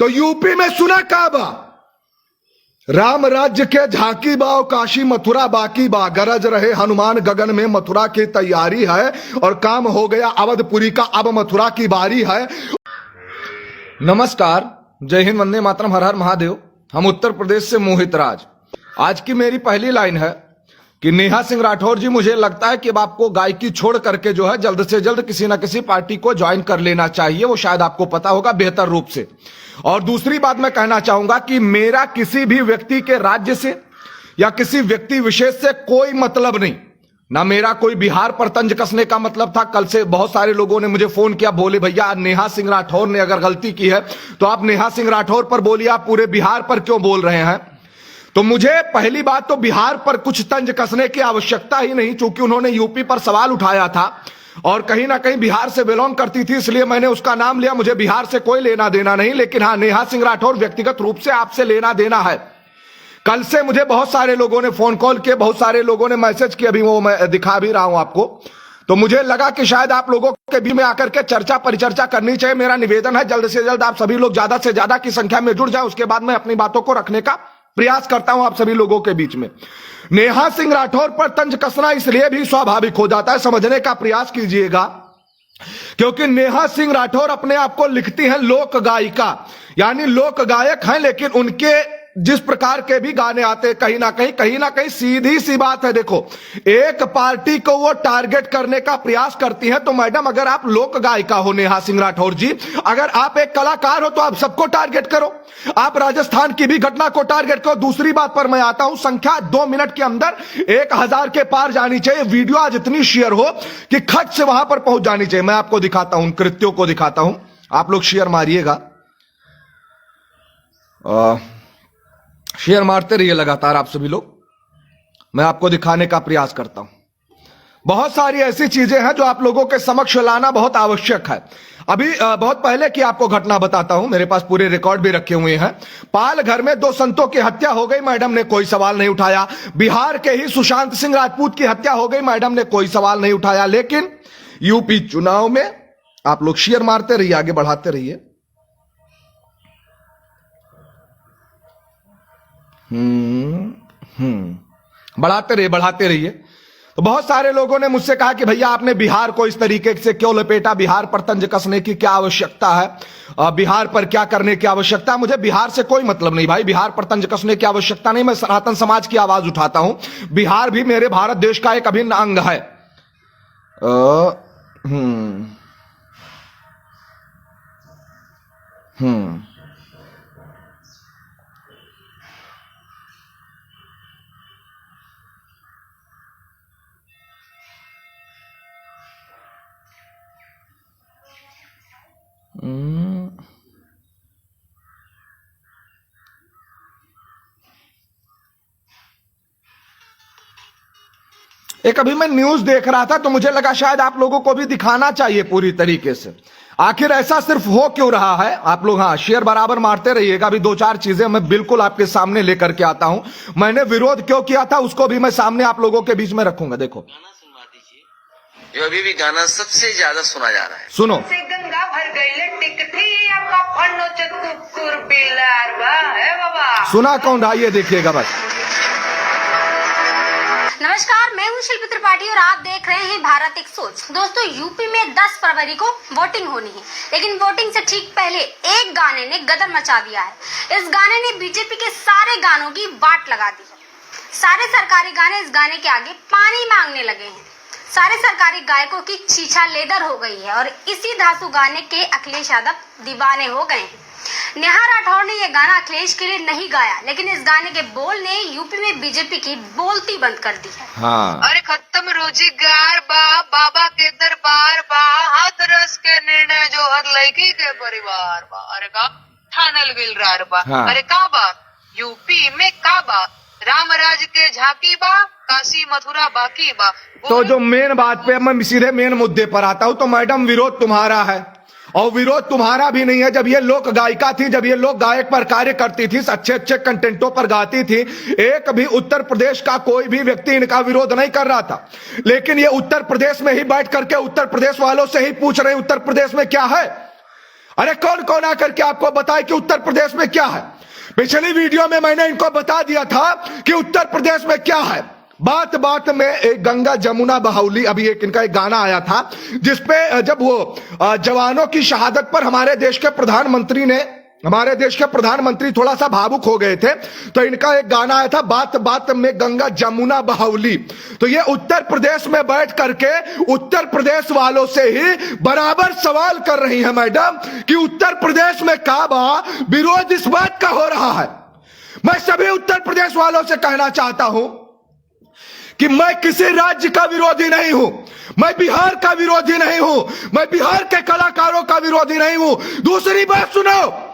तो यूपी में सुना काबा, राम राज्य के झांकी बाव, काशी मथुरा बाकी बा, गरज रहे हनुमान गगन में, मथुरा की तैयारी है और काम हो गया अवधपुरी का, अब मथुरा की बारी है। नमस्कार, जय हिंद, वंदे मातरम, हर हर महादेव। हम उत्तर प्रदेश से मोहित राज। आज की मेरी पहली लाइन है कि नेहा सिंह राठौर जी, मुझे लगता है कि अब आपको गायकी छोड़ करके जो है जल्द से जल्द किसी ना किसी पार्टी को ज्वाइन कर लेना चाहिए। वो शायद आपको पता होगा बेहतर रूप से। और दूसरी बात मैं कहना चाहूंगा कि मेरा किसी भी व्यक्ति के राज्य से या किसी व्यक्ति विशेष से कोई मतलब नहीं, ना मेरा कोई बिहार पर तंज कसने का मतलब था। कल से बहुत सारे लोगों ने मुझे फोन किया, बोले भैया नेहा सिंह राठौर ने अगर गलती की है तो आप नेहा सिंह राठौर पर बोलिए, आप पूरे बिहार पर क्यों बोल रहे हैं। तो मुझे पहली बात तो बिहार पर कुछ तंज कसने की आवश्यकता ही नहीं, चूंकि उन्होंने यूपी पर सवाल उठाया था और कहीं ना कहीं बिहार से बिलोंग करती थी, इसलिए मैंने उसका नाम लिया। मुझे बिहार से कोई लेना देना नहीं, लेकिन हाँ, नेहा सिंह राठौर व्यक्तिगत रूप से आपसे लेना देना है। कल से मुझे बहुत सारे लोगों ने फोन कॉल किए, बहुत सारे लोगों ने मैसेज किए, अभी वो मैं दिखा भी रहा हूं आपको। तो मुझे लगा कि शायद आप लोगों के बीच में आकर के चर्चा परिचर्चा करनी चाहिए। मेरा निवेदन है जल्द से जल्द आप सभी लोग ज्यादा से ज्यादा की संख्या में जुड़ जाए, उसके बाद मैं अपनी बातों को रखने का प्रयास करता हूं आप सभी लोगों के बीच में। नेहा सिंह राठौर पर तंज कसना इसलिए भी स्वाभाविक हो जाता है, समझने का प्रयास कीजिएगा, क्योंकि नेहा सिंह राठौर अपने आप को लिखती हैं लोक गायिका, यानी लोक गायक हैं, लेकिन उनके जिस प्रकार के भी गाने आते हैं कहीं ना कहीं सीधी सी बात है। देखो, एक पार्टी को वो टारगेट करने का प्रयास करती हैं। तो मैडम, अगर आप लोक गायिका हो नेहा सिंह राठौर जी, अगर आप एक कलाकार हो तो आप सबको टारगेट करो, आप राजस्थान की भी घटना को टारगेट करो। दूसरी बात पर मैं आता हूं, संख्या 2 मिनट के अंदर 1000 के पार जानी चाहिए। वीडियो आज इतनी शेयर हो कि खट से वहां पर पहुंच जानी चाहिए। मैं आपको दिखाता हूं, कृत्यों को दिखाता हूं, आप लोग शेयर मारिएगा, शेयर मारते रहिए लगातार आप सभी लोग, मैं आपको दिखाने का प्रयास करता हूं। बहुत सारी ऐसी चीजें हैं जो आप लोगों के समक्ष लाना बहुत आवश्यक है। अभी बहुत पहले की आपको घटना बताता हूं, मेरे पास पूरे रिकॉर्ड भी रखे हुए हैं। पाल घर में 2 संतों की हत्या हो गई, मैडम ने कोई सवाल नहीं उठाया। बिहार के ही सुशांत सिंह राजपूत की हत्या हो गई, मैडम ने कोई सवाल नहीं उठाया। लेकिन यूपी चुनाव में आप लोग शेयर मारते रहिए, आगे बढ़ाते रहिए। बढ़ाते रहिए। तो बहुत सारे लोगों ने मुझसे कहा कि भैया आपने बिहार को इस तरीके से क्यों लपेटा, बिहार पर तंज कसने की क्या आवश्यकता है, बिहार पर क्या करने की आवश्यकता है। मुझे बिहार से कोई मतलब नहीं भाई, बिहार पर तंज कसने की आवश्यकता नहीं। मैं सनातन समाज की आवाज उठाता हूं। बिहार भी मेरे भारत देश का एक अभिन्न अंग है। एक अभी मैं न्यूज देख रहा था तो मुझे लगा शायद आप लोगों को भी दिखाना चाहिए पूरी तरीके से, आखिर ऐसा सिर्फ हो क्यों रहा है। आप लोग हाँ शेयर बराबर मारते रहिएगा। अभी 2-4 चीजें मैं बिल्कुल आपके सामने लेकर के आता हूं। मैंने विरोध क्यों किया था उसको भी मैं सामने आप लोगों के बीच में रखूंगा। देखो, गाना सुनवा दीजिए, ये अभी भी गाना सबसे ज्यादा सुना जा रहा है। सुनो। गंगा भर गई टिकठी आपका फन्नो चतुर बिलार बा है बाबा। सुना कौन रहा ये देखिएगा बस। नमस्कार, मैं हूं शिल्पी त्रिपाठी और आप देख रहे हैं भारत एक सोच। दोस्तों, यूपी में 10 फरवरी को वोटिंग होनी है, लेकिन वोटिंग से ठीक पहले एक गाने ने गदर मचा दिया है। इस गाने ने बीजेपी के सारे गानों की वाट लगा दी है। सारे सरकारी गाने इस गाने के आगे पानी मांगने लगे हैं। सारे सरकारी गायकों की छीछा लेदर हो गई है और इसी धांसू गाने के अखिलेश यादव दीवाने हो गए हैं। नेहा राठौर ने यह गाना अखिलेश के लिए नहीं गाया, लेकिन इस गाने के बोल ने यूपी में बीजेपी की बोलती बंद कर दी है। हाँ। अरे खत्म रोजगार बा, बाबा के दरबार बा, हाथ रस के निर्णय जो हर लड़की के परिवार बा। अरे का ठानल गिल रार बा। हाँ। अरे का बा यूपी में का बा, राम राज के झांकी बा, काशी मथुरा बाकी बा। तो जो मेन बात पे मैं सीधे मेन मुद्दे पर आता हूं, तो मैडम विरोध तुम्हारा है और विरोध तुम्हारा भी नहीं है। जब ये लोक गायिका थी, जब ये लोक गायक पर कार्य करती थी, अच्छे अच्छे कंटेंटों पर गाती थी, एक भी उत्तर प्रदेश का कोई भी व्यक्ति इनका विरोध नहीं कर रहा था। लेकिन ये उत्तर प्रदेश में ही बैठ करके उत्तर प्रदेश वालों से ही पूछ रहे उत्तर प्रदेश में क्या है। अरे कौन कौन आकर के आपको बताए कि उत्तर प्रदेश में क्या है? पिछली वीडियो में मैंने इनको बता दिया था कि उत्तर प्रदेश में क्या है। बात बात में एक गंगा जमुना बहाउली, अभी एक इनका एक गाना आया था जिसपे जब वो जवानों की शहादत पर हमारे देश के प्रधानमंत्री थोड़ा सा भावुक हो गए थे, तो इनका एक गाना आया था, बात बात में गंगा जमुना बहाउली। तो ये उत्तर प्रदेश में बैठ करके उत्तर प्रदेश वालों से ही बराबर सवाल कर रही है मैडम कि उत्तर प्रदेश में काबा विरोध इस बात का हो रहा है। मैं सभी उत्तर प्रदेश वालों से कहना चाहता हूं कि मैं किसी राज्य का विरोधी नहीं हूं, मैं बिहार का विरोधी नहीं हूं, मैं बिहार के कलाकारों का विरोधी नहीं हूं। दूसरी बात सुनो,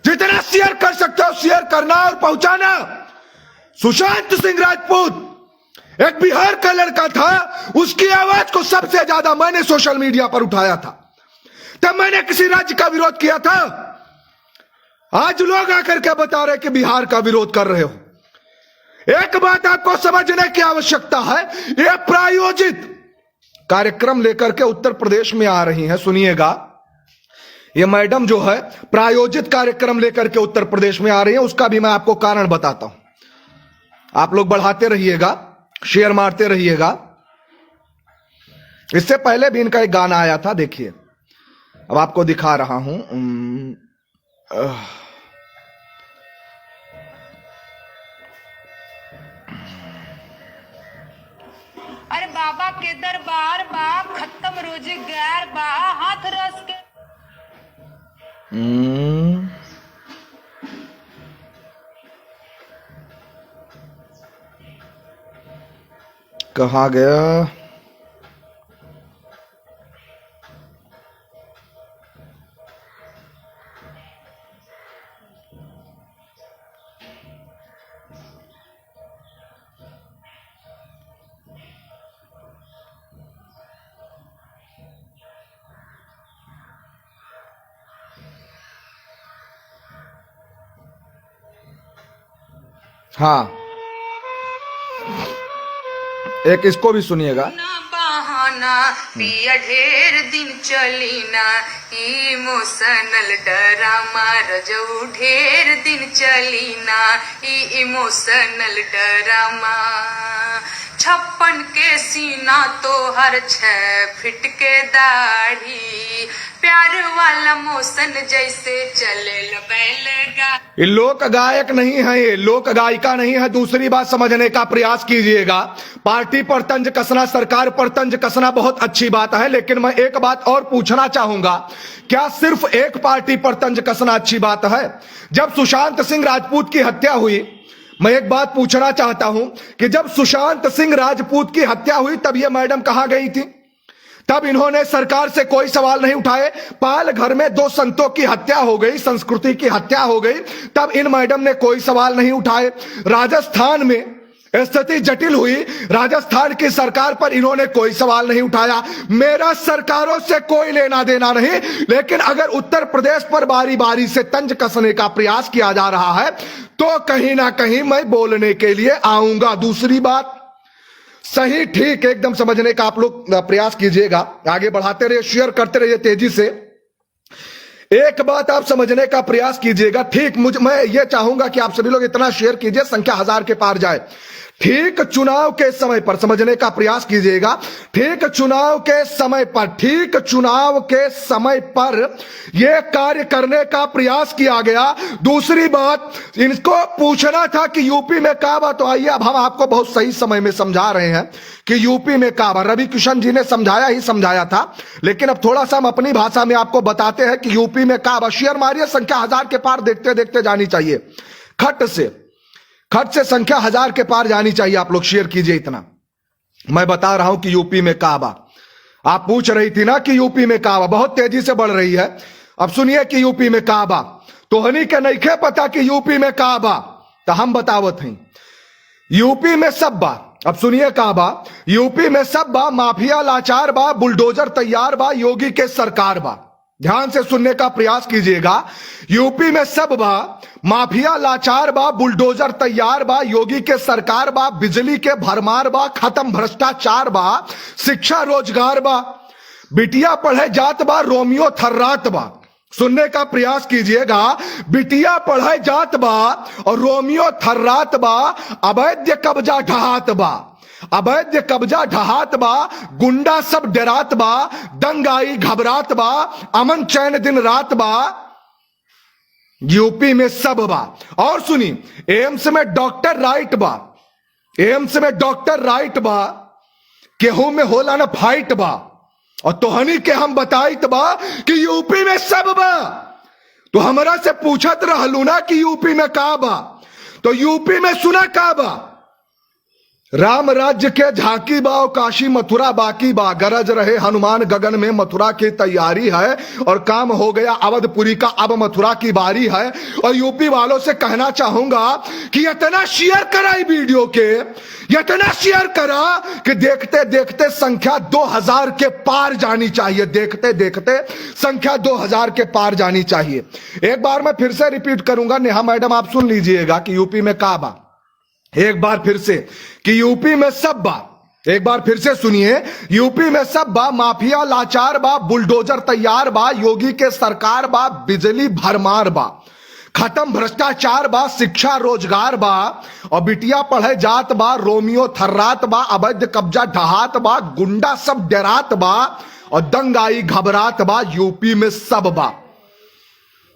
जितना शेयर कर सकते हो शेयर करना और पहुंचाना। सुशांत सिंह राजपूत एक बिहार का लड़का था, उसकी आवाज को सबसे ज्यादा मैंने सोशल मीडिया पर उठाया था, तब मैंने किसी राज्य का विरोध किया था। आज लोग आकर के बता रहे कि बिहार का विरोध कर रहे हो। एक बात आपको समझने की आवश्यकता है, यह प्रायोजित कार्यक्रम लेकर के उत्तर प्रदेश में आ रही हैं। सुनिएगा, ये मैडम जो है प्रायोजित कार्यक्रम लेकर के उत्तर प्रदेश में आ रही है, उसका भी मैं आपको कारण बताता हूं। आप लोग बढ़ाते रहिएगा, शेयर मारते रहिएगा। इससे पहले भी इनका एक गाना आया था, देखिए, अब आपको दिखा रहा हूं। अरे बाबा के दरबार बा, खत्म रोजगार बा, हाथ रस के कहाँ गया? हाँ, एक इसको भी सुनिएगा। ना बहाना पिया ढेर दिन चली ना, इमोशनल ड्रामा रजऊ ढेर दिन चली ना, इमोशनल ड्रामा। 56 के सीना तो हर 6 फीट के दाढ़ी, प्यार वाला मोशन जैसे चले बैलगा। ये लोक गायक नहीं है, ये लोक गायिका नहीं है। दूसरी बात समझने का प्रयास कीजिएगा। पार्टी पर तंज कसना, सरकार पर तंज कसना बहुत अच्छी बात है, लेकिन मैं एक बात और पूछना चाहूंगा, क्या सिर्फ एक पार्टी पर तंज कसना अच्छी बात है? जब सुशांत सिंह राजपूत की हत्या हुई, मैं एक बात पूछना चाहता हूं कि जब सुशांत सिंह राजपूत की हत्या हुई तब ये मैडम कहां गई थी? तब इन्होंने सरकार से कोई सवाल नहीं उठाए। पाल घर में 2 संतों की हत्या हो गई, संस्कृति की हत्या हो गई, तब इन मैडम ने कोई सवाल नहीं उठाए। राजस्थान में स्थिति जटिल हुई, राजस्थान की सरकार पर इन्होंने कोई सवाल नहीं उठाया। मेरा सरकारों से कोई लेना देना नहीं, लेकिन अगर उत्तर प्रदेश पर बारी बारी से तंज कसने का प्रयास किया जा रहा है तो कहीं ना कहीं मैं बोलने के लिए आऊंगा। दूसरी बात, सही ठीक एकदम समझने का आप लोग प्रयास कीजिएगा, आगे बढ़ाते रहिए, शेयर करते रहिए तेजी से। एक बात आप समझने का प्रयास कीजिएगा, ठीक मैं ये चाहूंगा कि आप सभी लोग इतना शेयर कीजिए, संख्या 1000 के पार जाए। ठीक चुनाव के समय पर समझने का प्रयास कीजिएगा, ठीक चुनाव के समय पर यह कार्य करने का प्रयास किया गया। दूसरी बात, इनको पूछना था कि यूपी में काबा, तो आइए अब हम आपको बहुत सही समय में समझा रहे हैं कि यूपी में काबा। रवि किशन जी ने समझाया था, लेकिन अब थोड़ा सा हम अपनी भाषा में आपको बताते हैं कि यूपी में काबा। शेयर मारिए, संख्या 1000 के पार देखते देखते जानी चाहिए। खट से संख्या 1000 के पार जानी चाहिए। आप लोग शेयर कीजिए इतना। मैं बता रहा हूं कि यूपी में काबा, आप पूछ रही थी ना कि यूपी में काबा बहुत तेजी से बढ़ रही है। अब सुनिए कि यूपी में काबा तो हनी के नहीं खे पता कि यूपी में काबा, तो हम बतावत हैं यूपी में सब बा। अब सुनिए काबा, यूपी में सब बा, माफिया लाचार बा, बुलडोजर तैयार बा, योगी के सरकार बा। ध्यान से सुनने का प्रयास कीजिएगा। यूपी में सब बा, माफिया लाचार बा, बुलडोजर तैयार बा, योगी के सरकार बा, बिजली के भरमार बा, खत्म भ्रष्टाचार बा, शिक्षा रोजगार बा, बिटिया पढ़े जात बा, रोमियो थर्रात बा। सुनने का प्रयास कीजिएगा। बिटिया पढ़ाई जात बा और रोमियो थर्रात बा, अवैध कब्जा ढहात बा, अवैध कब्जा ढहात बा, गुंडा सब डरात बा, दंगाई घबरात बा, अमन चैन दिन रात बा, यूपी में सब बा। और सुनी, एम्स में डॉक्टर राइट बा, एम्स में डॉक्टर राइट बा, केहू में होला ना फाइट बा, और तोहनी के हम बताइत बा कि यूपी में सब बा। तो हमरा से पूछत रहलू ना कि यूपी में का बा, तो यूपी में सुना का बा, राम राज्य के झांकी बा और काशी मथुरा बाकी बा, गरज रहे हनुमान गगन में, मथुरा की तैयारी है और काम हो गया अवधपुरी का, अब मथुरा की बारी है। और यूपी वालों से कहना चाहूंगा कि इतना शेयर करा वीडियो के, इतना शेयर करा कि देखते देखते संख्या 2000 के पार जानी चाहिए, देखते देखते संख्या 2000 के पार जानी चाहिए। एक बार मैं फिर से रिपीट करूंगा, नेहा मैडम आप सुन लीजिएगा कि यूपी में का बा, एक बार फिर से कि यूपी में सब बा, एक बार फिर से सुनिए, यूपी में सब बा, माफिया लाचार बा, बुलडोजर तैयार बा, योगी के सरकार बा, बिजली भरमार बा, खत्म भ्रष्टाचार बा, शिक्षा रोजगार बा, और बिटिया पढ़े जात बा, रोमियो थर्रात बा, अवैध कब्जा ढहात बा, गुंडा सब डरात बा, और दंगाई घबरात बा, यूपी में सब बा।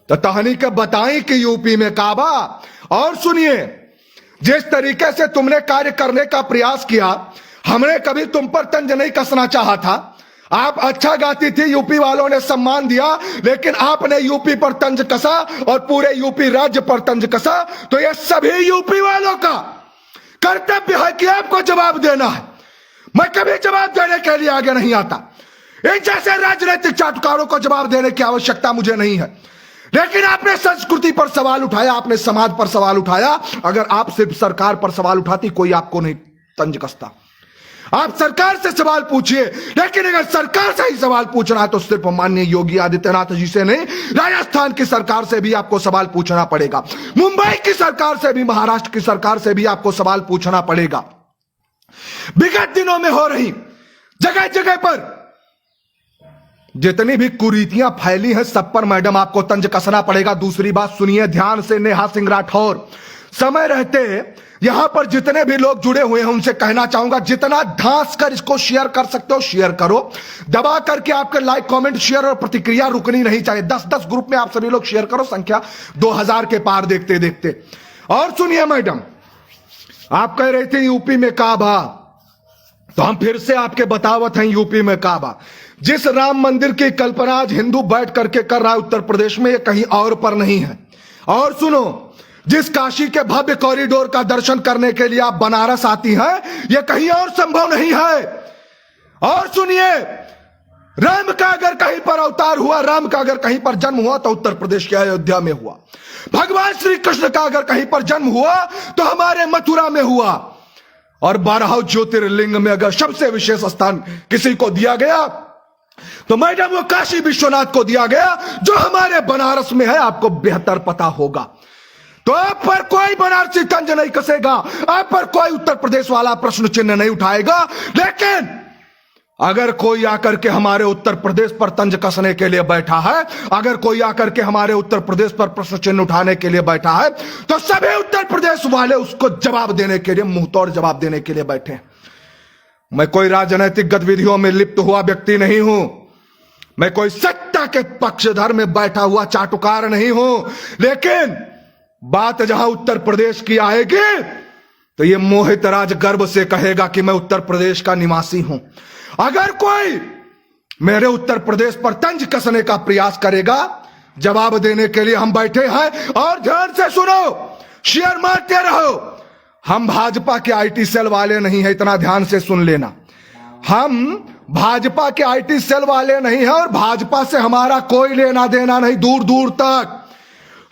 तो तहनी के बताई कि यूपी में का बा। और सुनिए, जिस तरीके से तुमने कार्य करने का प्रयास किया, हमने कभी तुम पर तंज नहीं कसना चाहा था। आप अच्छा गाती थी, यूपी वालों ने सम्मान दिया, लेकिन आपने यूपी पर तंज कसा और पूरे यूपी राज्य पर तंज कसा। तो यह सभी यूपी वालों का कर्तव्य है कि आपको जवाब देना है। मैं कभी जवाब देने के लिए आगे नहीं आता, इन जैसे राजनीतिक चाटुकारों को जवाब देने की आवश्यकता मुझे नहीं है। लेकिन आपने संस्कृति पर सवाल उठाया, आपने समाज पर सवाल उठाया। अगर आप सिर्फ सरकार पर सवाल उठाती, कोई आपको नहीं तंज कसता। आप सरकार से सवाल पूछिए, लेकिन अगर सरकार से ही सवाल पूछना है तो सिर्फ माननीय योगी आदित्यनाथ जी से नहीं, राजस्थान की सरकार से भी आपको सवाल पूछना पड़ेगा, मुंबई की सरकार से भी, महाराष्ट्र की सरकार से भी आपको सवाल पूछना पड़ेगा। विगत दिनों में हो रही जगह जगह पर जितनी भी कुरीतियां फैली हैं, सब पर मैडम आपको तंज कसना पड़ेगा। दूसरी बात सुनिए ध्यान से, नेहा सिंह राठौर, समय रहते यहां पर जितने भी लोग जुड़े हुए हैं उनसे कहना चाहूंगा, जितना धांस कर इसको शेयर कर सकते हो शेयर करो, दबा करके आपके लाइक कमेंट शेयर और प्रतिक्रिया रुकनी नहीं चाहिए। 10-10 ग्रुप में आप सभी लोग शेयर करो, संख्या 2000 के पार देखते देखते। और सुनिए मैडम, आप कह रहे थे यूपी में का बा, तो हम फिर से आपके बतावत हैं यूपी में का बा। जिस राम मंदिर की कल्पना आज हिंदू बैठ करके कर रहा है उत्तर प्रदेश में, ये कहीं और पर नहीं है। और सुनो, जिस काशी के भव्य कॉरिडोर का दर्शन करने के लिए आप बनारस आती हैं, यह कहीं और संभव नहीं है। और सुनिए, राम का अगर कहीं पर अवतार हुआ, राम का अगर कहीं पर जन्म हुआ तो उत्तर प्रदेश के अयोध्या में हुआ। भगवान श्री कृष्ण का अगर कहीं पर जन्म हुआ तो हमारे मथुरा में हुआ। और 12 ज्योतिर्लिंग में अगर सबसे विशेष स्थान किसी को दिया गया तो मैडम वो काशी विश्वनाथ को दिया गया, जो हमारे बनारस में है, आपको बेहतर पता होगा। तो आप पर कोई बनारसी तंज नहीं कसेगा, आप पर कोई उत्तर प्रदेश वाला प्रश्न चिन्ह नहीं उठाएगा। लेकिन अगर कोई आकर के हमारे उत्तर प्रदेश पर तंज कसने के लिए बैठा है, अगर कोई आकर के हमारे उत्तर प्रदेश पर प्रश्न चिन्ह उठाने के लिए बैठा है, तो सभी उत्तर प्रदेश वाले उसको जवाब देने के लिए, मुंहतोड़ जवाब देने के लिए बैठे हैं। मैं कोई राजनीतिक गतिविधियों में लिप्त हुआ व्यक्ति नहीं हूं, मैं कोई सत्ता के पक्षधर में बैठा हुआ चाटुकार नहीं हूं। लेकिन बात जहां उत्तर प्रदेश की आएगी तो ये मोहित राज गर्व से कहेगा कि मैं उत्तर प्रदेश का निवासी हूं। अगर कोई मेरे उत्तर प्रदेश पर तंज कसने का प्रयास करेगा, जवाब देने के लिए हम बैठे हैं। और ध्यान से सुनो, शेयर मारते रहो। हम भाजपा के आईटी सेल वाले नहीं है, इतना ध्यान से सुन लेना। हम भाजपा के आईटी सेल वाले नहीं है और भाजपा से हमारा कोई लेना देना नहीं, दूर दूर तक।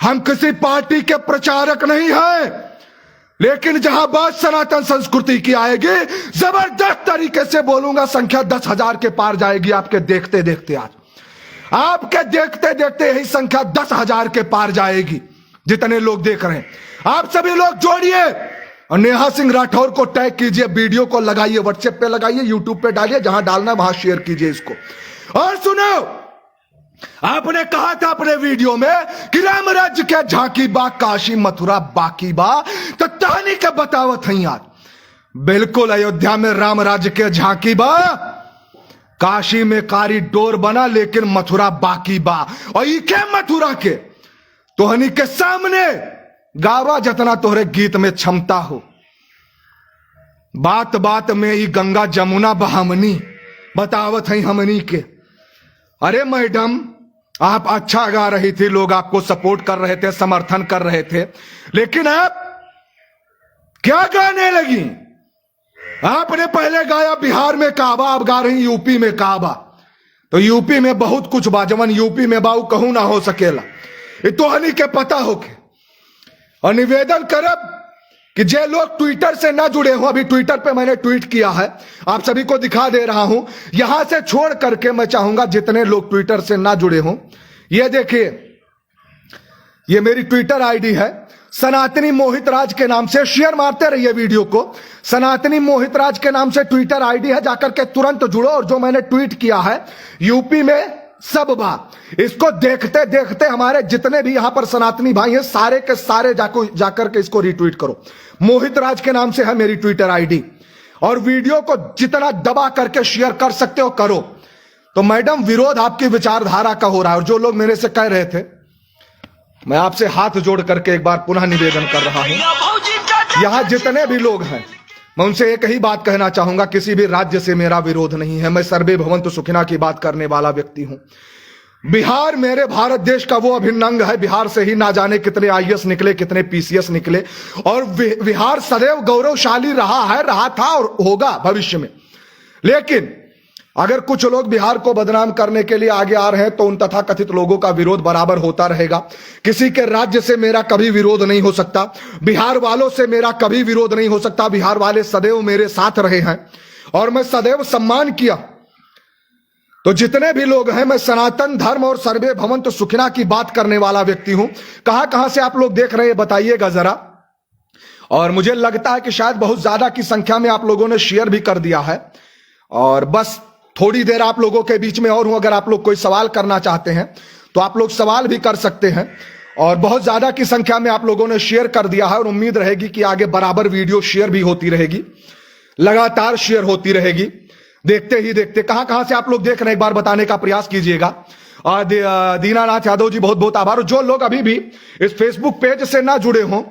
हम किसी पार्टी के प्रचारक नहीं हैं। लेकिन जहां बात सनातन संस्कृति की आएगी, जबरदस्त तरीके से बोलूंगा, संख्या 10,000 के पार जाएगी। आपके देखते देखते, आज आपके देखते देखते यही संख्या 10,000 के पार जाएगी, जितने लोग देख रहे हैं। आप सभी लोग जोड़िए और नेहा सिंह राठौर को टैग कीजिए, वीडियो को लगाइए, व्हाट्सएप पे लगाइए, यूट्यूब पे डालिए, जहां डालना वहां शेयर कीजिए इसको। और सुनो, आपने कहा था अपने वीडियो में कि राम राज्य के झांकी बा काशी मथुरा बाकी बा, तो तानी के बतावत है यार। बिल्कुल अयोध्या में राम राज्य के झांकी बा, काशी में कॉरिडोर बना, लेकिन मथुरा बाकी बा। और इके मथुरा के तोहनी के सामने गावा जितना तोहरे गीत में क्षमता हो। बात बात में ही गंगा जमुना बहामनी बतावत है हमनी के। अरे मैडम, आप अच्छा गा रही थी, लोग आपको सपोर्ट कर रहे थे, समर्थन कर रहे थे, लेकिन आप क्या गाने लगी? आपने पहले गाया बिहार में काबा, अब गा रही यूपी में काबा। तो यूपी में बहुत कुछ बाजवन यूपी में बाऊ कहूं ना हो सकेला, ये तो हनी के पता हो के। और निवेदन करब कि जे लोग ट्विटर से ना जुड़े हो, अभी ट्विटर पे मैंने ट्वीट किया है, आप सभी को दिखा दे रहा हूं। यहां से छोड़ करके मैं चाहूंगा जितने लोग ट्विटर से ना जुड़े हों, ये देखिए, ये मेरी ट्विटर आईडी है, सनातनी मोहित राज के नाम से। शेयर मारते रहिए वीडियो को। सनातनी मोहित राज के नाम से ट्विटर आईडी है, जाकर के तुरंत जुड़ो। और जो मैंने ट्वीट किया है यूपी में सब बा, इसको देखते देखते हमारे जितने भी यहां पर सनातनी भाई हैं, सारे के सारे जाकर के इसको रिट्वीट करो। मोहित राज के नाम से है मेरी ट्विटर आईडी। और वीडियो को जितना दबा करके शेयर कर सकते हो करो। तो मैडम, विरोध आपकी विचारधारा का हो रहा है। और जो लोग मेरे से कह रहे थे, मैं आपसे हाथ जोड़ करके एक बार पुनः निवेदन कर रहा हूं, यहां जितने भी लोग हैं, मैं उनसे एक ही बात कहना चाहूंगा, किसी भी राज्य से मेरा विरोध नहीं है। मैं सर्वे भवन्तु सुखिना की बात करने वाला व्यक्ति हूं। बिहार मेरे भारत देश का वो अभिन्न अंग है। बिहार से ही ना जाने कितने आईएएस निकले, कितने पीसीएस निकले। और बिहार सदैव गौरवशाली रहा है, रहा था और होगा भविष्य में। लेकिन अगर कुछ लोग बिहार को बदनाम करने के लिए आगे आ रहे हैं, तो उन तथाकथित लोगों का विरोध बराबर होता रहेगा। किसी के राज्य से मेरा कभी विरोध नहीं हो सकता, बिहार वालों से मेरा कभी विरोध नहीं हो सकता। बिहार वाले सदैव मेरे साथ रहे हैं और मैं सदैव सम्मान किया। तो जितने भी लोग हैं, मैं सनातन धर्म और सर्वे भवन्तु सुखिना की बात करने वाला व्यक्ति हूं। कहां कहां से आप लोग देख रहे हैं बताइएगा जरा। और मुझे लगता है कि शायद बहुत ज्यादा की संख्या में आप लोगों ने शेयर भी कर दिया है। और बस थोड़ी देर आप लोगों के बीच में और हूं, अगर आप लोग कोई सवाल करना चाहते हैं तो आप लोग सवाल भी कर सकते हैं। और बहुत ज्यादा की संख्या में आप लोगों ने शेयर कर दिया है और उम्मीद रहेगी कि आगे बराबर वीडियो शेयर भी होती रहेगी, लगातार शेयर होती रहेगी। देखते ही देखते कहां कहां से आप लोग देख रहे हैं, एक बार बताने का प्रयास कीजिएगा। दीनानाथ यादव जी, बहुत बहुत आभार। जो लोग अभी भी इस फेसबुक पेज से ना जुड़े हों,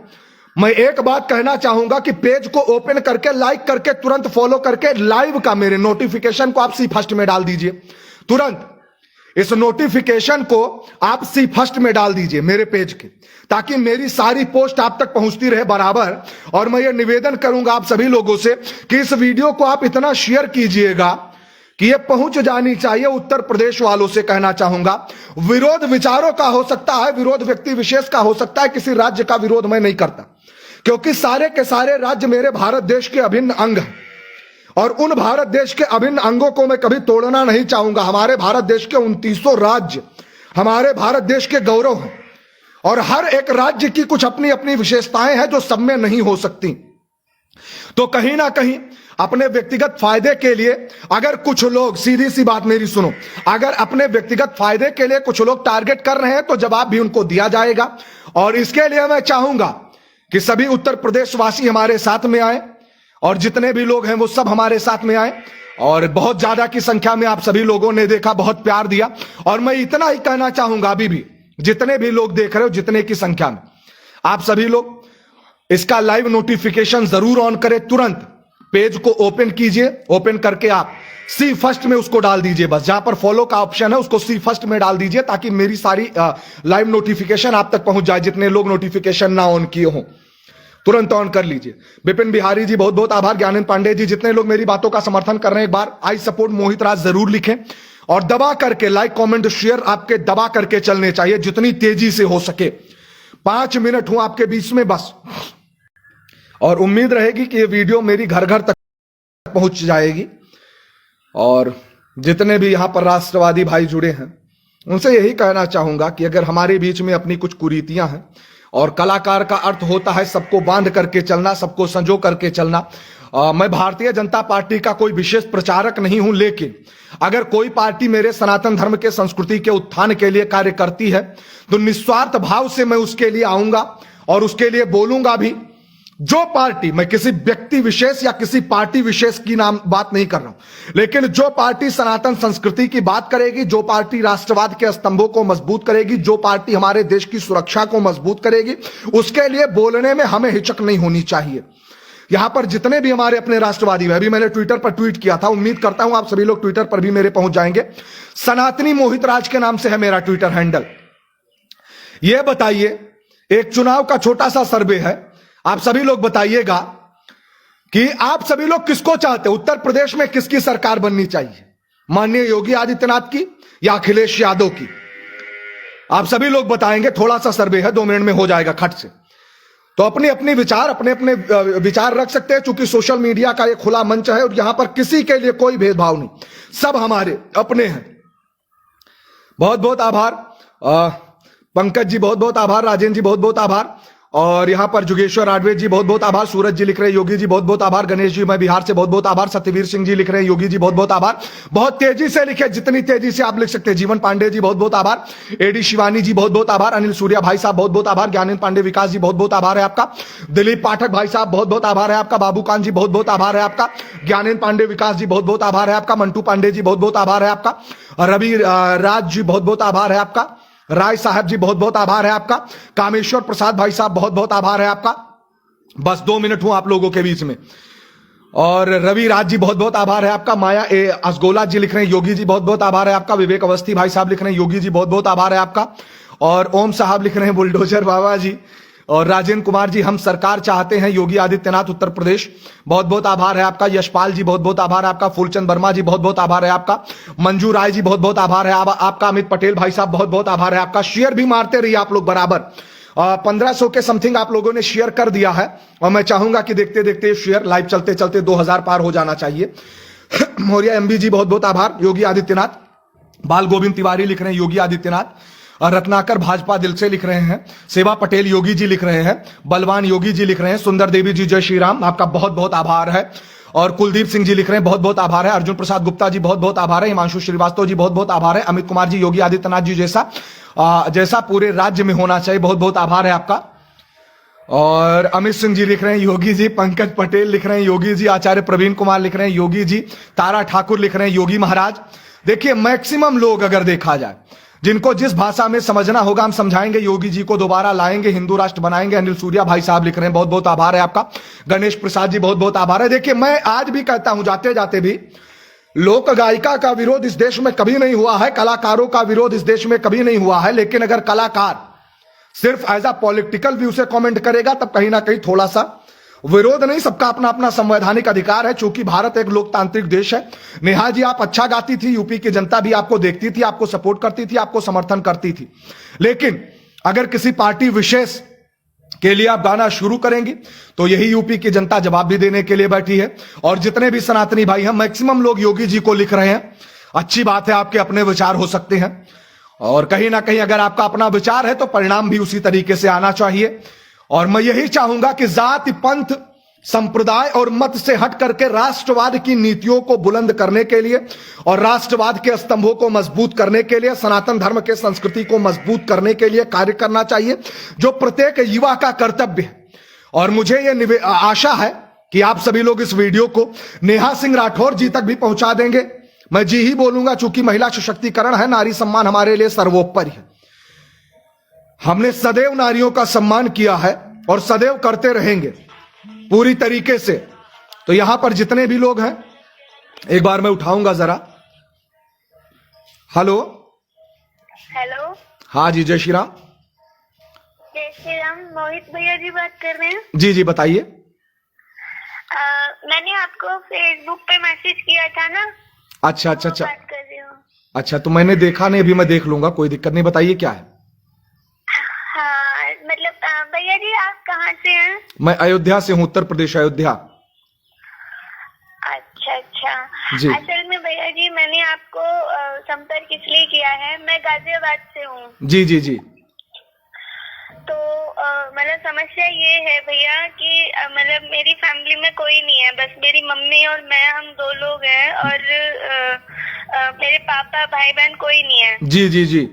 मैं एक बात कहना चाहूंगा कि पेज को ओपन करके, लाइक करके, तुरंत फॉलो करके लाइव का मेरे नोटिफिकेशन को आप सी फर्स्ट में डाल दीजिए। तुरंत इस नोटिफिकेशन को आप सी फर्स्ट में डाल दीजिए मेरे पेज के, ताकि मेरी सारी पोस्ट आप तक पहुंचती रहे बराबर। और मैं ये निवेदन करूंगा आप सभी लोगों से कि इस वीडियो को आप इतना शेयर कीजिएगा कि ये पहुंच जानी चाहिए। उत्तर प्रदेश वालों से कहना चाहूंगा, विरोध विचारों का हो सकता है, विरोध व्यक्ति विशेष का हो सकता है, किसी राज्य का विरोध मैं नहीं करता, क्योंकि सारे के सारे राज्य मेरे भारत देश के अभिन्न अंग हैं। और उन भारत देश के अभिन्न अंगों को मैं कभी तोड़ना नहीं चाहूंगा। हमारे भारत देश के 2900 राज्य हमारे भारत देश के गौरव हैं। और हर एक राज्य की कुछ अपनी अपनी विशेषताएं हैं जो सब में नहीं हो सकती। तो कहीं ना कहीं अपने व्यक्तिगत फायदे के लिए अगर कुछ लोग, सीधी सी बात मेरी सुनो, अगर अपने व्यक्तिगत फायदे के लिए कुछ लोग टारगेट कर रहे हैं, तो जवाब भी उनको दिया जाएगा। और इसके लिए मैं चाहूंगा कि सभी उत्तर प्रदेश वासी हमारे साथ में आए और जितने भी लोग हैं वो सब हमारे साथ में आए। और बहुत ज्यादा की संख्या में आप सभी लोगों ने देखा, बहुत प्यार दिया। और मैं इतना ही कहना चाहूंगा, अभी भी जितने भी लोग देख रहे हो, जितने की संख्या में, आप सभी लोग इसका लाइव नोटिफिकेशन जरूर ऑन करें। तुरंत पेज को ओपन कीजिए, ओपन करके आप सी फर्स्ट में उसको डाल दीजिए। बस जहां पर फॉलो का ऑप्शन है उसको सी फर्स्ट में डाल दीजिए, ताकि मेरी सारी लाइव नोटिफिकेशन आप तक पहुंच जाए। जितने लोग नोटिफिकेशन ना ऑन किए हों, तुरंत ऑन कर लीजिए। विपिन बिहारी जी, बहुत बहुत आभार। ज्ञानंद पांडे जी, जितने लोग मेरी बातों का समर्थन कर रहे हैं, एक बार आई सपोर्ट मोहित राज जरूर लिखें। और दबा करके लाइक, कमेंट, शेयर आपके दबा करके चलने चाहिए, जितनी तेजी से हो सके। 5 मिनट हूं आपके बीच में बस। और उम्मीद रहेगी कि ये वीडियो मेरी घर घर तक पहुंच जाएगी। और जितने भी यहां पर राष्ट्रवादी भाई जुड़े हैं, उनसे यही कहना चाहूंगा कि अगर हमारे बीच में अपनी कुछ कुरीतियां हैं, और कलाकार का अर्थ होता है सबको बांध करके चलना, सबको संजो करके चलना, मैं भारतीय जनता पार्टी का कोई विशेष प्रचारक नहीं हूं, लेकिन अगर कोई पार्टी मेरे सनातन धर्म के संस्कृति के उत्थान के लिए कार्य करती है तो निस्वार्थ भाव से मैं उसके लिए आऊंगा और उसके लिए बोलूंगा भी। जो पार्टी, मैं किसी व्यक्ति विशेष या किसी पार्टी विशेष की नाम बात नहीं कर रहा हूं, लेकिन जो पार्टी सनातन संस्कृति की बात करेगी, जो पार्टी राष्ट्रवाद के स्तंभों को मजबूत करेगी, जो पार्टी हमारे देश की सुरक्षा को मजबूत करेगी, उसके लिए बोलने में हमें हिचक नहीं होनी चाहिए। यहां पर जितने भी हमारे अपने राष्ट्रवादी हैं, अभी मैंने ट्विटर पर ट्वीट किया था, उम्मीद करता हूं आप सभी लोग ट्विटर पर भी मेरे पहुंच जाएंगे। सनातनी मोहित राज के नाम से है मेरा ट्विटर हैंडल। यह बताइए, एक चुनाव का छोटा सा सर्वे है, आप सभी लोग बताइएगा कि आप सभी लोग किसको चाहते हैं, उत्तर प्रदेश में किसकी सरकार बननी चाहिए, माननीय योगी आदित्यनाथ की या अखिलेश यादव की? आप सभी लोग बताएंगे। थोड़ा सा सर्वे है, 2 मिनट में हो जाएगा खट से। तो अपने अपने विचार रख सकते हैं, चूंकि सोशल मीडिया का एक खुला मंच है और यहां पर किसी के लिए कोई भेदभाव नहीं, सब हमारे अपने हैं। बहुत बहुत आभार पंकज जी, बहुत बहुत आभार राजेंद्र जी, बहुत बहुत आभार। और यहां पर जुगेश्वर आडवे जी, बहुत बहुत आभार। सूरज जी लिख रहे हैं योगी जी बहुत बहुत आभार। गणेश जी, मैं बिहार से, बहुत बहुत आभार। सत्यवीर सिंह जी लिख रहे हैं योगी जी बहुत बहुत आभार। बहुत तेजी से लिखे, जितनी तेजी से आप लिख सकते हैं। जीवन पांडे जी बहुत बहुत आभार। एडी शिवानी जी बहुत बहुत आभार। अनिल सूर्या भाई साहब बहुत बहुत आभार। ज्ञानेंद्र पांडे विकास जी बहुत बहुत आभार है आपका। दिलीप पाठक भाई साहब बहुत बहुत आभार है आपका। बाबूकांत जी बहुत बहुत आभार है आपका। ज्ञानेंद्र पांडे विकास जी बहुत बहुत आभार है आपका। मंटू पांडे जी बहुत बहुत आभार है आपका। रवि राज जी बहुत बहुत आभार है आपका। राय साहब जी बहुत बहुत आभार है आपका। कामेश्वर प्रसाद भाई साहब बहुत बहुत आभार है आपका। बस 2 मिनट हूं आप लोगों के बीच में। और रवि राज जी बहुत बहुत आभार है आपका। माया ए असगोला जी लिख रहे हैं योगी जी बहुत बहुत आभार है आपका। विवेक अवस्थी भाई साहब लिख रहे हैं योगी जी बहुत बहुत आभार है आपका। और ओम साहब लिख रहे हैं बुलडोजर बाबा जी। और राजेंद्र कुमार जी, हम सरकार चाहते हैं योगी आदित्यनाथ उत्तर प्रदेश, बहुत बहुत आभार है आपका। यशपाल जी बहुत बहुत आभार है आपका। फूलचंद वर्मा जी बहुत बहुत आभार है आपका। मंजू राय जी बहुत बहुत आभार है आपका। अमित पटेल भाई साहब बहुत बहुत आभार है आपका। शेयर भी मारते रहिए आप लोग बराबर। 1500 के समथिंग आप लोगों ने शेयर कर दिया है और मैं चाहूंगा कि देखते देखते शेयर लाइव चलते चलते 2000 पार हो जाना चाहिए। मौर्या एमबी जी बहुत बहुत आभार। योगी आदित्यनाथ। बाल गोविंद तिवारी लिख रहे हैं योगी आदित्यनाथ। और रत्नाकर भाजपा दिल से लिख रहे हैं। सेवा पटेल योगी जी लिख रहे हैं। बलवान योगी जी लिख रहे हैं। सुंदर देवी जी जय श्री राम, आपका बहुत बहुत आभार है। और कुलदीप सिंह जी लिख रहे हैं बहुत बहुत आभार है। अर्जुन प्रसाद गुप्ता जी बहुत बहुत आभार है। हिमांशु श्रीवास्तव जी बहुत बहुत आभार है। अमित कुमार जी, योगी आदित्यनाथ जी जैसा पूरे राज्य में होना चाहिए, बहुत बहुत आभार है आपका। और अमित सिंह जी लिख रहे हैं योगी जी। पंकज पटेल लिख रहे हैं योगी जी। आचार्य प्रवीण कुमार लिख रहे हैं योगी जी। तारा ठाकुर लिख रहे हैं योगी महाराज। देखिए, मैक्सिमम लोग अगर देखा जाए, जिनको जिस भाषा में समझना होगा हम समझाएंगे, योगी जी को दोबारा लाएंगे, हिंदू राष्ट्र बनाएंगे। अनिल सूर्या भाई साहब लिख रहे हैं बहुत बहुत आभार है आपका। गणेश प्रसाद जी बहुत बहुत आभार है। देखिए, मैं आज भी कहता हूं, जाते जाते भी, लोक गायिका का विरोध इस देश में कभी नहीं हुआ है, कलाकारों का विरोध इस देश में कभी नहीं हुआ है। लेकिन अगर कलाकार सिर्फ एज अ पॉलिटिकल व्यू से कमेंट करेगा तब कहीं ना कहीं थोड़ा सा विरोध नहीं, सबका अपना अपना संवैधानिक अधिकार है। चूंकि भारत एक लोकतांत्रिक देश है। नेहा जी, आप अच्छा गाती थी, यूपी की जनता भी आपको देखती थी, आपको सपोर्ट करती थी, आपको समर्थन करती थी। लेकिन अगर किसी पार्टी विशेष के लिए आप गाना शुरू करेंगी तो यही यूपी की जनता जवाब भी देने के लिए बैठी है। और जितने भी सनातनी भाई हैं, मैक्सिमम लोग योगी जी को लिख रहे हैं। अच्छी बात है, आपके अपने विचार हो सकते हैं और कहीं ना कहीं अगर आपका अपना विचार है तो परिणाम भी उसी तरीके से आना चाहिए। और मैं यही चाहूंगा कि जाति, पंथ, संप्रदाय और मत से हट करके राष्ट्रवाद की नीतियों को बुलंद करने के लिए और राष्ट्रवाद के स्तंभों को मजबूत करने के लिए, सनातन धर्म के संस्कृति को मजबूत करने के लिए कार्य करना चाहिए, जो प्रत्येक युवा का कर्तव्य है। और मुझे यह आशा है कि आप सभी लोग इस वीडियो को नेहा सिंह राठौर जी तक भी पहुंचा देंगे। मैं जी ही बोलूंगा, चूंकि महिला सशक्तिकरण है, नारी सम्मान हमारे लिए सर्वोपरि है। हमने सदैव नारियों का सम्मान किया है और सदैव करते रहेंगे पूरी तरीके से। तो यहां पर जितने भी लोग हैं, एक बार मैं उठाऊंगा जरा। Hello hello. हाँ जी, जय श्री राम। जय श्री राम। मोहित भैया जी बात कर रहे हैं? जी जी, बताइए। मैंने आपको फेसबुक पे मैसेज किया था ना। अच्छा अच्छा अच्छा, बात कर रही हूँ। अच्छा, तो मैंने देखा नहीं, अभी मैं देख लूंगा, कोई दिक्कत नहीं। बताइए क्या है। हाँ, मतलब भैया जी आप कहाँ से हैं? मैं अयोध्या से हूँ, उत्तर प्रदेश, अयोध्या। अच्छा अच्छा जी। असल में भैया जी मैंने आपको संपर्क इसलिए किया है, मैं गाजियाबाद से हूँ। जी जी जी। तो मतलब समस्या ये है भैया कि मतलब मेरी फैमिली में कोई नहीं है, बस मेरी मम्मी और मैं, हम 2 लोग हैं, और मेरे पापा भाई बहन कोई नहीं है। जी जी जी।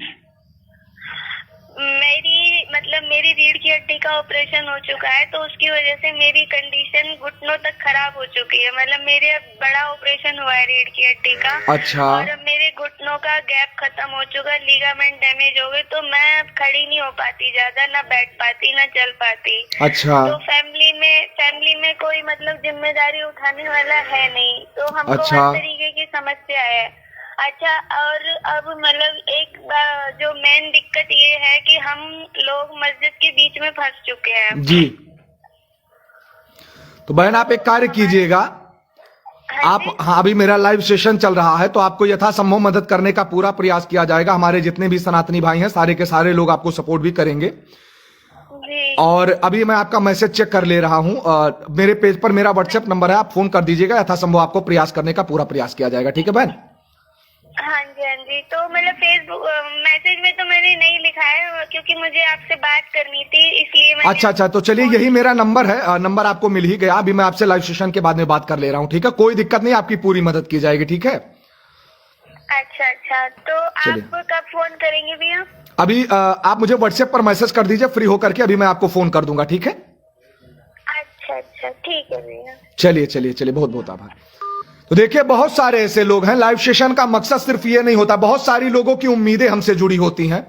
मेरी रीढ़ की हड्डी का ऑपरेशन हो चुका है, तो उसकी वजह से मेरी कंडीशन घुटनों तक खराब हो चुकी है। मतलब मेरे अब बड़ा ऑपरेशन हुआ है रीढ़ की हड्डी का। अच्छा। और अब मेरे घुटनों का गैप खत्म हो चुका, लिगामेंट डैमेज हो गए, तो मैं अब खड़ी नहीं हो पाती ज्यादा, ना बैठ पाती ना चल पाती। अच्छा। तो फैमिली में कोई मतलब जिम्मेदारी उठाने वाला है नहीं, तो हमको अच्छा। हर तरीके की समस्या है। अच्छा, और अब मतलब एक जो मेन दिक्कत ये है कि हम लोग मस्जिद के बीच में फंस चुके हैं। जी। तो बहन आप एक कार्य कीजिएगा, आप, हाँ, अभी मेरा लाइव सेशन चल रहा है, तो आपको यथासंभव मदद करने का पूरा प्रयास किया जाएगा। हमारे जितने भी सनातनी भाई हैं सारे के सारे लोग आपको सपोर्ट भी करेंगे। जी। और अभी मैं आपका मैसेज चेक कर ले रहा हूं, मेरे पेज पर मेरा व्हाट्सएप नंबर है, आप फोन कर दीजिएगा, यथासंभव आपको प्रयास करने का पूरा प्रयास किया जाएगा। ठीक है बहन? हाँ जी, हाँ जी। तो मतलब फेसबुक मैसेज में तो मैंने नहीं लिखा है, क्योंकि मुझे आपसे बात करनी थी, इसलिए मैंने। अच्छा, तो चलिए यही मेरा नंबर है, नंबर आपको मिल ही गया। अभी मैं आपसे लाइव सेशन के बाद में बात कर ले रहा हूँ। ठीक है, कोई दिक्कत नहीं, आपकी पूरी मदद की जाएगी। ठीक है? अच्छा, तो आप कब फोन करेंगे भैया? अभी आप मुझे व्हाट्सएप पर मैसेज कर दीजिए, फ्री होकर के अभी मैं आपको फोन कर दूंगा। ठीक है? अच्छा, ठीक है भैया। चलिए, बहुत बहुत आभार। तो देखिए, बहुत सारे ऐसे लोग हैं, लाइव सेशन का मकसद सिर्फ ये नहीं होता, बहुत सारी लोगों की उम्मीदें हमसे जुड़ी होती हैं।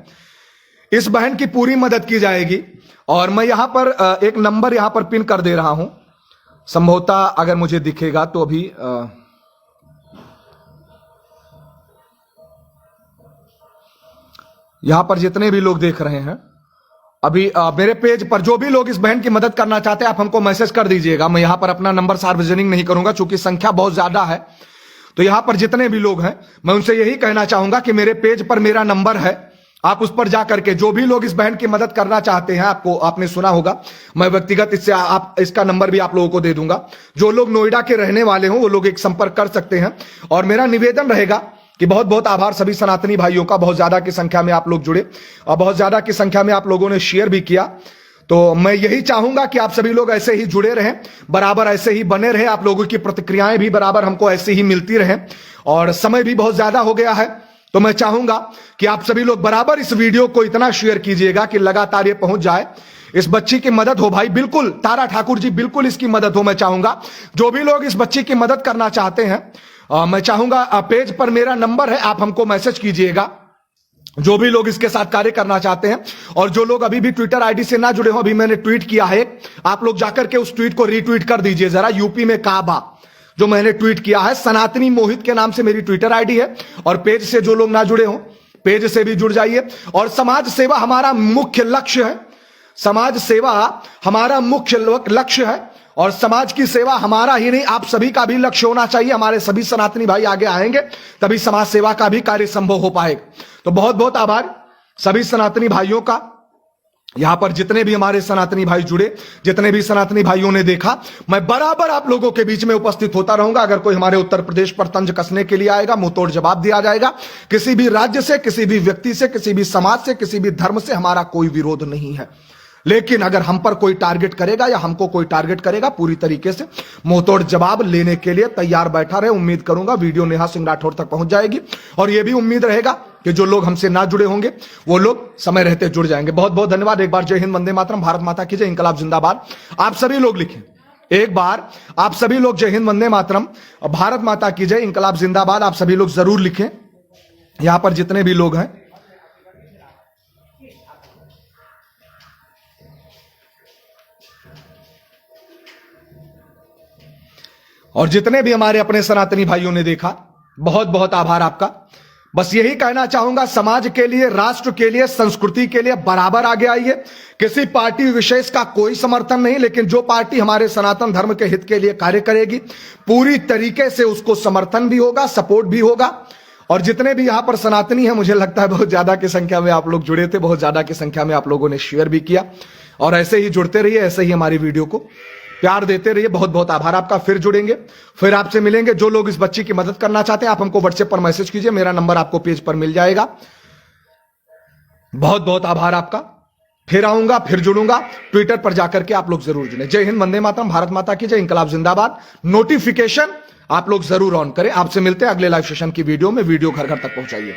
इस बहन की पूरी मदद की जाएगी, और मैं यहां पर एक नंबर यहां पर पिन कर दे रहा हूं, संभवतः अगर मुझे दिखेगा तो अभी यहां पर जितने भी लोग देख रहे हैं अभी मेरे पेज पर, जो भी लोग इस बहन की मदद करना चाहते हैं, आप हमको मैसेज कर दीजिएगा। मैं यहां पर अपना नंबर सार्वजनिक नहीं करूंगा, चूंकि संख्या बहुत ज्यादा है। तो यहां पर जितने भी लोग हैं, मैं उनसे यही कहना चाहूंगा कि मेरे पेज पर मेरा नंबर है, आप उस पर जाकर के जो भी लोग इस बहन की मदद करना चाहते हैं, आपने सुना होगा, मैं व्यक्तिगत इससे आप इसका नंबर भी आप लोगों को दे दूंगा। जो लोग नोएडा के रहने वाले हों वो लोग एक संपर्क कर सकते हैं। और मेरा निवेदन रहेगा कि बहुत बहुत आभार सभी सनातनी भाइयों का, बहुत ज्यादा की संख्या में आप लोग जुड़े और बहुत ज्यादा की संख्या में आप लोगों ने शेयर भी किया। तो मैं यही चाहूंगा कि आप सभी लोग ऐसे ही जुड़े रहें, बराबर ऐसे ही बने रहें, आप लोगों की प्रतिक्रियाएं भी बराबर हमको ऐसे ही मिलती रहें। और समय भी बहुत ज्यादा हो गया है, तो मैं चाहूंगा कि आप सभी लोग बराबर इस वीडियो को इतना शेयर कीजिएगा कि लगातार ये पहुंच जाए, इस बच्ची की मदद हो। भाई बिल्कुल, तारा ठाकुर जी, बिल्कुल इसकी मदद हो। मैं चाहूंगा जो भी लोग इस बच्ची की मदद करना चाहते हैं, मैं चाहूंगा पेज पर मेरा नंबर है, आप हमको मैसेज कीजिएगा, जो भी लोग इसके साथ कार्य करना चाहते हैं। और जो लोग अभी भी ट्विटर आईडी से ना जुड़े हो, अभी मैंने ट्वीट किया है, आप लोग जाकर के उस ट्वीट को रीट्वीट कर दीजिए जरा। यूपी में काबा जो मैंने ट्वीट किया है, सनातनी मोहित के नाम से मेरी ट्विटर आईडी है। और पेज से जो लोग ना जुड़े हो, पेज से भी जुड़ जाइए। और समाज सेवा हमारा मुख्य लक्ष्य है, समाज सेवा हमारा मुख्य लक्ष्य है। और समाज की सेवा हमारा ही नहीं, आप सभी का भी लक्ष्य होना चाहिए। हमारे सभी सनातनी भाई आगे आएंगे, तभी समाज सेवा का भी कार्य संभव हो पाएगा। तो बहुत बहुत आभार सभी सनातनी भाइयों का। यहां पर जितने भी हमारे सनातनी भाई जुड़े, जितने भी सनातनी भाइयों ने देखा, मैं बराबर आप लोगों के बीच में उपस्थित होता रहूंगा। अगर कोई हमारे उत्तर प्रदेश पर तंज कसने के लिए आएगा, मुंहतोड़ जवाब दिया जाएगा। किसी भी राज्य से, किसी भी व्यक्ति से, किसी भी समाज से, किसी भी धर्म से हमारा कोई विरोध नहीं है। लेकिन अगर हम पर कोई टारगेट करेगा या हमको कोई टारगेट करेगा, पूरी तरीके से मुंहतोड़ जवाब लेने के लिए तैयार बैठा रहे। उम्मीद करूंगा वीडियो नेहा सिंह राठौर तक पहुंच जाएगी। और यह भी उम्मीद रहेगा कि जो लोग हमसे ना जुड़े होंगे वो लोग समय रहते जुड़ जाएंगे। बहुत बहुत धन्यवाद। एक बार जय हिंद, वंदे मातरम, भारत माता की जय, इंकलाब जिंदाबाद। आप सभी लोग लिखें एक बार, आप सभी लोग जय हिंद, वंदे मातरम, भारत माता की जय, इंकलाब जिंदाबाद, आप सभी लोग जरूर लिखें। यहां पर जितने भी लोग हैं, और जितने भी हमारे अपने सनातनी भाइयों ने देखा, बहुत बहुत आभार आपका। बस यही कहना चाहूंगा, समाज के लिए, राष्ट्र के लिए, संस्कृति के लिए बराबर आगे आइए। किसी पार्टी विशेष का कोई समर्थन नहीं, लेकिन जो पार्टी हमारे सनातन धर्म के हित के लिए कार्य करेगी, पूरी तरीके से उसको समर्थन भी होगा, सपोर्ट भी होगा। और जितने भी यहां पर सनातनी हैं, मुझे लगता है बहुत ज्यादा की संख्या में आप लोग जुड़े थे, बहुत ज्यादा की संख्या में आप लोगों ने शेयर भी किया। और ऐसे ही जुड़ते रहिए, ऐसे ही हमारी वीडियो को प्यार देते रहिए। बहुत बहुत आभार आपका। फिर जुड़ेंगे, फिर आपसे मिलेंगे। जो लोग इस बच्ची की मदद करना चाहते हैं, आप हमको व्हाट्सएप पर मैसेज कीजिए, मेरा नंबर आपको पेज पर मिल जाएगा। बहुत बहुत आभार आपका। फिर आऊंगा, फिर जुड़ूंगा। ट्विटर पर जाकर के आप लोग जरूर जुड़े। जय हिंद, वंदे मातरम, भारत माता की जय, इंकलाब जिंदाबाद। नोटिफिकेशन आप लोग जरूर ऑन करें। आपसे मिलते हैं अगले लाइव सेशन की वीडियो में। वीडियो घर घर तक पहुंचाइए।